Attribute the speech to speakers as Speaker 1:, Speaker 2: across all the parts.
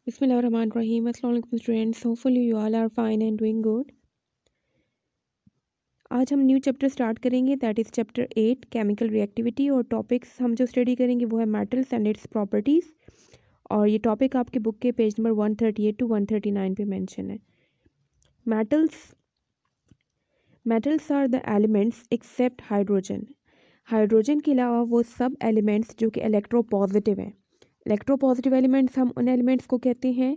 Speaker 1: Bismillahirrahmanirrahim. Assalamu alaikum students. Hopefully you all are fine and doing good. आज हम new chapter start करेंगे that is chapter 8 chemical reactivity और topics हम जो study करेंगे वो है मेटल्स एंड इट्स प्रॉपर्टीज़ और ये टॉपिक आपके बुक के पेज नंबर 138 टू 139 पे मेंशन है। Metals are the elements except hydrogen. Hydrogen के अलावा वो सब एलिमेंट्स जो कि इलेक्ट्रोपॉजिटिव हैं। इलेक्ट्रोपॉजिटिव एलिमेंट्स हम उन एलिमेंट्स को कहते हैं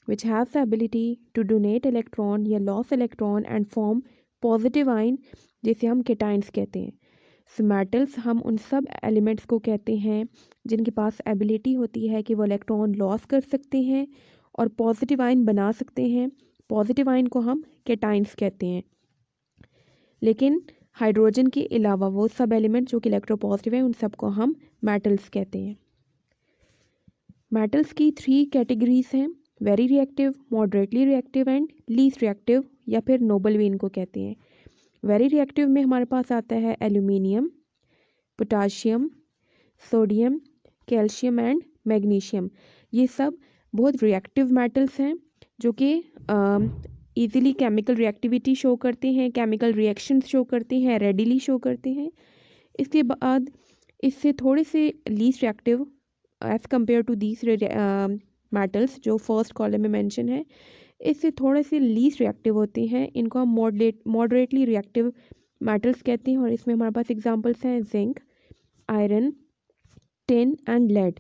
Speaker 1: which has the ability to donate electron या loss electron and form positive ion जिसे हम केटाइंस कहते हैं। सो मेटल्स हम उन सब एलिमेंट्स को कहते हैं जिनके पास एबिलिटी होती है कि वो इलेक्ट्रॉन लॉस कर सकते हैं और पॉजिटिव आयन बना सकते हैं। पॉजिटिव आयन को हम केटाइंस कहते हैं। लेकिन हाइड्रोजन के अलावा वो सब एलिमेंट जो कि इलेक्ट्रोपॉजिटिव है उन सबको हम मेटल्स कहते हैं। मेटल्स की 3 कैटेगरीज हैं, very reactive, moderately reactive and least reactive या फिर नोबल भी इनको कहते हैं। वेरी रिएक्टिव में हमारे पास आता है aluminium, potassium, sodium, calcium and magnesium. ये सब बहुत रिएक्टिव मेटल्स हैं जो कि ईजिली केमिकल रिएक्टिविटी शो करते हैं, केमिकल रिएक्शंस शो करते हैं, रेडिली शो करते हैं। इसके बाद इससे थोड़े से least reactive as compare to these metals जो फर्स्ट कॉलम में मेंशन है, इससे थोड़े से लीस्ट रिएक्टिव होते हैं। इनको हम मॉडरेटली रिएक्टिव मेटल्स कहते हैं और इसमें हमारे पास एग्जांपल्स हैं zinc, iron, tin and lead.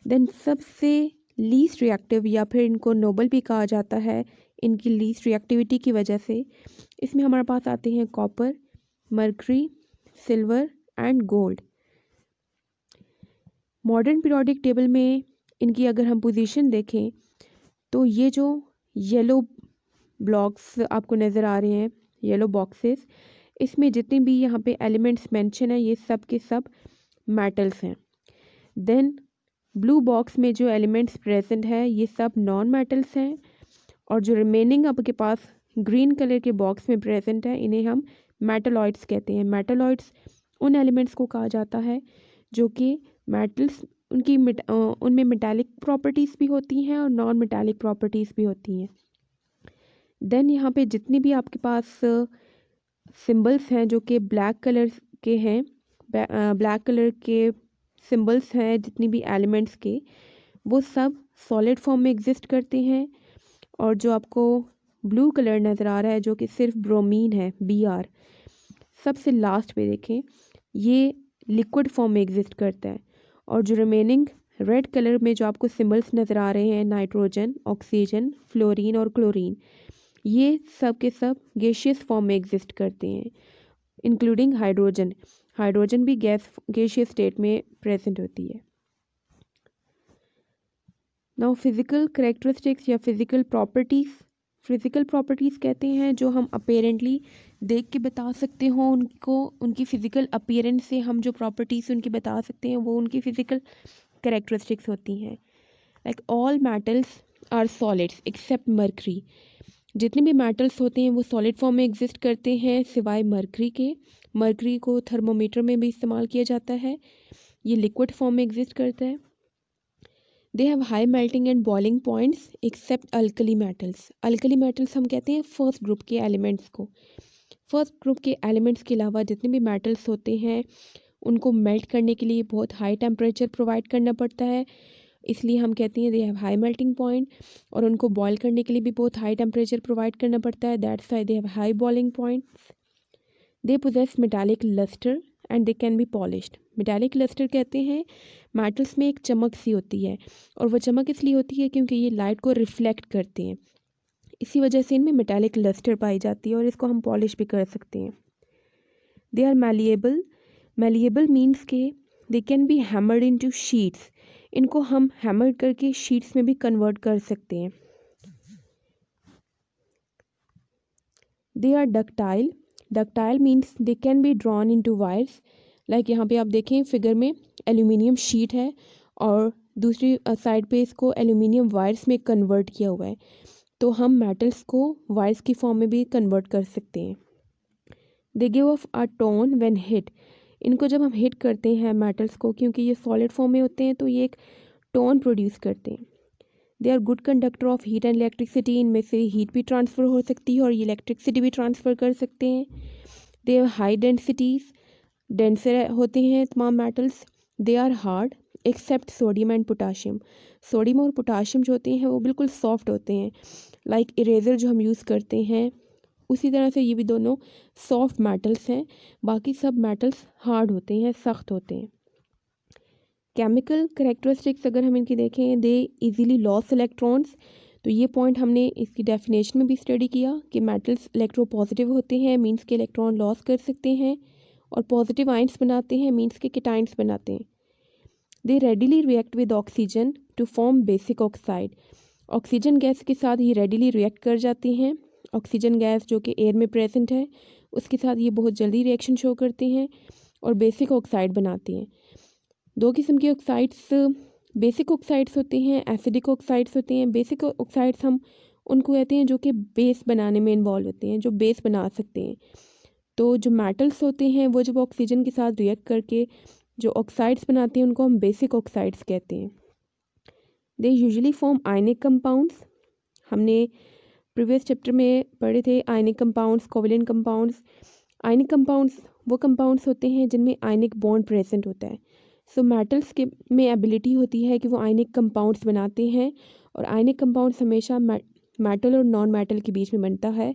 Speaker 1: Then सबसे लीस्ट रिएक्टिव या फिर इनको नोबल भी कहा जाता है इनकी लीस्ट रिएक्टिविटी की वजह से, इसमें हमारे पास आते हैं copper, mercury, silver and gold. Modern periodic table में इनकी अगर हम पोजीशन देखें तो ये जो येलो ब्लॉक्स आपको नज़र आ रहे हैं, येलो बॉक्सेस, इसमें जितने भी यहाँ पे एलिमेंट्स मेंशन है ये सब के सब मेटल्स हैं। देन ब्लू बॉक्स में जो एलिमेंट्स प्रेजेंट है ये सब नॉन मेटल्स हैं और जो रिमेनिंग आपके पास ग्रीन कलर के बॉक्स में प्रेजेंट है इन्हें हम मेटलॉइड्स कहते हैं। मेटलॉइड्स उन एलिमेंट्स को कहा जाता है जो कि मेटल्स उनमें मेटालिक प्रॉपर्टीज़ भी होती हैं और नॉन मेटालिक प्रॉपर्टीज़ भी होती हैं। देन यहाँ पे जितने भी आपके पास सिंबल्स हैं जो कि ब्लैक कलर के हैं, ब्लैक कलर के सिंबल्स हैं जितनी भी एलिमेंट्स के, वो सब सॉलिड फॉर्म में एग्जिस्ट करते हैं। और जो आपको ब्लू कलर नज़र आ रहा है जो कि सिर्फ ब्रोमीन है, Br, सबसे लास्ट पे देखें, ये लिक्विड फॉर्म में एग्जिस्ट करता है। और जो रिमेनिंग रेड कलर में जो आपको सिंबल्स नज़र आ रहे हैं, नाइट्रोजन, ऑक्सीजन, फ्लोरीन और क्लोरीन, ये सब के सब गैशियस फॉर्म में एग्जिस्ट करते हैं इंक्लूडिंग हाइड्रोजन। हाइड्रोजन भी गैशियस स्टेट में प्रेजेंट होती है। नाउ फिजिकल कैरेक्टरिस्टिक्स या फिजिकल प्रॉपर्टीज़। फिजिकल प्रॉपर्टीज़ कहते हैं जो हम अपेरेंटली देख के बता सकते हो उनको, उनकी फ़िज़िकल अपीयरेंस से हम जो प्रॉपर्टीज़ उनकी बता सकते हैं वो उनकी फ़िज़िकल कैरेक्टरिस्टिक्स होती हैं। Like all metals are solids except mercury. जितने भी मेटल्स होते हैं वो सॉलिड फॉर्म में एग्जिस्ट करते हैं सिवाय मर्करी के। मर्करी को थर्मोमीटर में भी इस्तेमाल किया जाता है, ये लिक्विड फॉर्म में एग्जिस्ट करता है। दे have high melting and boiling points accept alkali metals. Alkali metals हम कहते हैं फर्स्ट ग्रुप के एलिमेंट्स को। फर्स्ट ग्रुप के एलिमेंट्स के अलावा जितने भी मेटल्स होते हैं उनको मेल्ट करने के लिए बहुत हाई टेम्परेचर प्रोवाइड करना पड़ता है, इसलिए हम कहते हैं they have high melting point. और उनको बॉयल करने के लिए भी बहुत हाई टेम्परेचर प्रोवाइड करना पड़ता है, that's why they have high boiling points. They possess metallic lustre and they can be polished. Metallic lustre कहते हैं मेटल्स में एक चमक सी होती है और वह चमक इसलिए होती है क्योंकि ये लाइट को रिफ्लेक्ट करते हैं, इसी वजह से इनमें मेटालिक लस्टर पाई जाती है और इसको हम पॉलिश भी कर सकते हैं। They are malleable. Malleable means के they can be hammered into sheets. इनको हम हैमर करके शीट्स में भी कन्वर्ट कर सकते हैं। They are ductile. Ductile means they can be drawn into wires. Like यहाँ पे आप देखें फिगर में एल्यूमिनियम शीट है और दूसरी साइड पे इसको एल्यूमिनियम वायर्स में कन्वर्ट किया हुआ है, तो हम मेटल्स को वायर्स की फॉर्म में भी कन्वर्ट कर सकते हैं। They give of a tone when hit. इनको जब हम हिट करते हैं मेटल्स को, क्योंकि ये सॉलिड फॉर्म में होते हैं तो ये एक टोन प्रोड्यूस करते हैं। They are good conductor of heat and electricity, इनमें से हीट भी ट्रांसफ़र हो सकती है और ये इलेक्ट्रिसिटी भी ट्रांसफ़र कर सकते हैं। They have high densities, denser होते हैं तमाम metals. They are hard except sodium and potassium, sodium और पोटाशियम जो होते हैं वो बिल्कुल सॉफ्ट होते हैं, लाइक इरेज़र जो हम यूज़ करते हैं उसी तरह से ये भी दोनों सॉफ्ट मेटल्स हैं। बाकी सब मेटल्स हार्ड होते हैं, सख्त होते हैं। केमिकल करेक्टरिस्टिक्स अगर हम इनकी देखें, दे इजीली लॉस इलेक्ट्रॉन्स, तो ये पॉइंट हमने इसकी डेफिनेशन में भी स्टडी किया कि मेटल्स इलेक्ट्रोपॉजिटिव होते हैं, मींस के इलेक्ट्रॉन लॉस कर सकते हैं, और पॉजिटिव आयंस बनाते हैं, मींस के केटाइंस बनाते हैं। They readily react with oxygen to form basic oxide, oxygen gas के साथ ये रेडिली रिएक्ट कर जाते हैं। ऑक्सीजन गैस जो कि एयर में प्रेजेंट है उसके साथ ये बहुत जल्दी रिएक्शन शो करते हैं और बेसिक ऑक्साइड बनाते हैं। दो किस्म के ऑक्साइड्स बेसिक ऑक्साइड्स होते हैं, एसिडिक ऑक्साइड्स होते हैं। बेसिक ऑक्साइड्स हम उनको कहते हैं जो कि बेस बनाने में इन्वॉल्व होते हैं, जो बेस बना सकते हैं। तो जो मेटल्स होते हैं वो जब ऑक्सीजन के साथ रिएक्ट करके जो ऑक्साइड्स बनाते हैं उनको हम बेसिक ऑक्साइड्स कहते हैं। They usually form ionic compounds, हमने प्रीवियस चैप्टर में पढ़े थे ionic compounds, covalent compounds. Ionic compounds वो कंपाउंड्स होते हैं जिनमें आयनिक बॉन्ड प्रेजेंट होता है। सो मेटल्स के में एबिलिटी होती है कि वो आयनिक कंपाउंड्स बनाते हैं, और आयनिक कंपाउंड्स हमेशा मेटल और नॉन मेटल के बीच में बनता है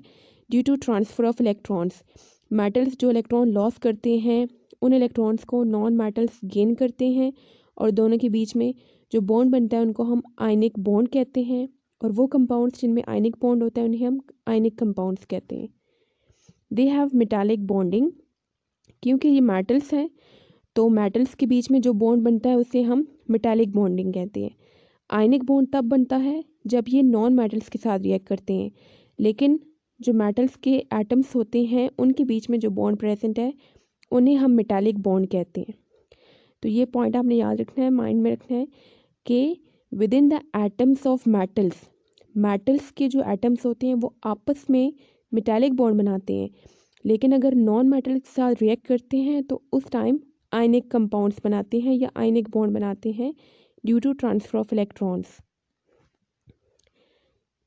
Speaker 1: due to transfer of electrons. Metals जो इलेक्ट्रॉन लॉस करते हैं उन इलेक्ट्रॉन्स को नॉन मेटल्स गेन करते हैं, और दोनों के बीच में जो बॉन्ड बनता है उनको हम आयनिक बॉन्ड कहते हैं, और वो कंपाउंड्स जिनमें आयनिक बॉन्ड होता है उन्हें हम आयनिक कंपाउंड्स कहते हैं। दे हैव मेटालिक बॉन्डिंग, क्योंकि ये मेटल्स हैं तो मेटल्स के बीच में जो बॉन्ड बनता है उसे हम मेटालिक बॉन्डिंग कहते हैं। आयनिक बॉन्ड तब बनता है जब ये नॉन मेटल्स के साथ रिएक्ट करते हैं, लेकिन जो मेटल्स के एटम्स होते हैं उनके बीच में जो बॉन्ड प्रेजेंट है उन्हें हम मेटालिक बॉन्ड कहते हैं। तो ये पॉइंट आपने याद रखना है, माइंड में रखना है कि with in the atoms of metals, metals के जो एटम्स होते हैं वो आपस में मेटालिक बॉन्ड बनाते हैं, लेकिन अगर नॉन मेटल के साथ रिएक्ट करते हैं तो उस टाइम आयनिक कंपाउंड्स बनाते हैं या आयनिक बॉन्ड बनाते हैं due to transfer of electrons.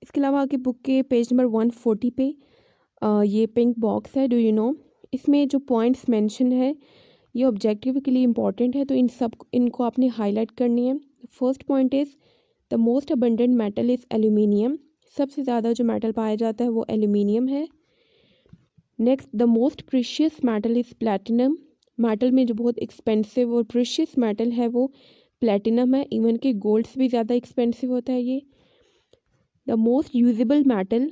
Speaker 1: इसके अलावा आगे बुक के पेज नंबर 140 पे ये पिंक बॉक्स है, डू यू नो, इसमें जो पॉइंट्स मेंशन है ये ऑब्जेक्टिव के लिए इंपॉर्टेंट है, तो इनको आपने हाईलाइट करनी है। First point is the most abundant metal is aluminium, सबसे ज़्यादा जो मेटल पाया जाता है वो एल्यूमिनियम है। Next, the most precious metal is platinum, metal में जो बहुत एक्सपेंसिव और प्रीशियस मेटल है वो प्लैटिनम है, इवन कि गोल्ड से भी ज़्यादा एक्सपेंसिव होता है ये। द मोस्ट यूजेबल मेटल,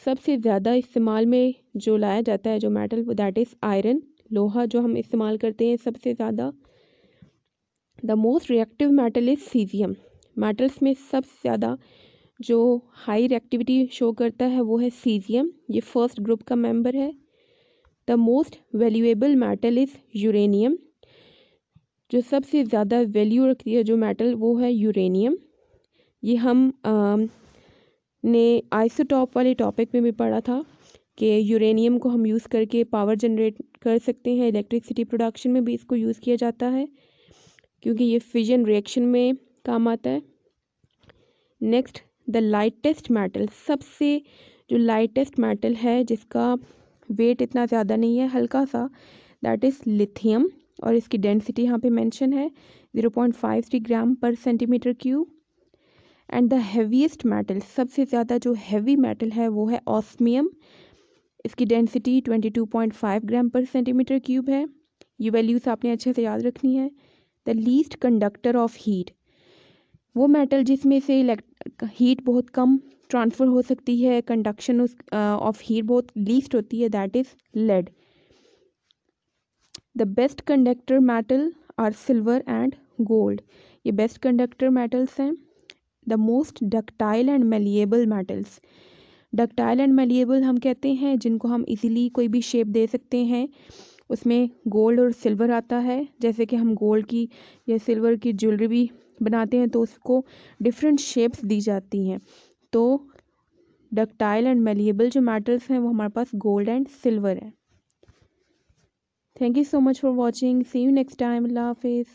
Speaker 1: सबसे ज़्यादा इस्तेमाल में जो लाया जाता है जो मेटल वो दैट इज़ आयरन, लोहा जो हम इस्तेमाल करते हैं सबसे ज़्यादा। The most reactive metal is caesium, metals में सबसे ज़्यादा जो हाई रिएक्टिविटी शो करता है वो है सीजियम, ये फर्स्ट ग्रुप का मेंबर है। The most valuable metal is uranium, जो सबसे ज़्यादा वैल्यू रखती है जो मेटल वो है यूरेनियम। ये हम ने आइसोटॉप वाले टॉपिक में भी पढ़ा था कि यूरेनियम को हम यूज़ करके पावर जनरेट कर सकते हैं, इलेक्ट्रिसिटी प्रोडक्शन में भी इसको यूज़ किया जाता है क्योंकि ये फिजन रिएक्शन में काम आता है। नेक्स्ट, द लाइटेस्ट मेटल, सबसे जो लाइटेस्ट मेटल है जिसका वेट इतना ज़्यादा नहीं है, हल्का सा, दैट इज़ लिथियम, और इसकी डेंसिटी यहाँ पे मेंशन है 0.53 ग्राम पर centimetre cube. And the heaviest metal, सबसे ज़्यादा जो हैवी मेटल है वो है ऑस्मियम, इसकी डेंसिटी 22.5 ग्राम पर सेंटीमीटर क्यूब है। ये वैल्यूज़ आपने अच्छे से याद रखनी है। The least conductor of heat, वो मेटल जिसमें से हीट बहुत कम ट्रांसफ़र हो सकती है, कंडक्शन ऑफ हीट बहुत लीस्ट होती है, that is lead. The best conductor metal are silver and gold, ये बेस्ट कंडक्टर मेटल्स हैं। The most ductile and malleable metals, ductile and malleable हम कहते हैं जिनको हम इजीली कोई भी शेप दे सकते हैं, उसमें गोल्ड और सिल्वर आता है। जैसे कि हम गोल्ड की या सिल्वर की ज्वेलरी भी बनाते हैं तो उसको डिफरेंट शेप्स दी जाती हैं। तो डक्टाइल एंड मेलिएबल जो मेटल्स हैं वो हमारे पास गोल्ड एंड सिल्वर है। Thank you so much for watching, see you next time, अल्लाह हाफिज़।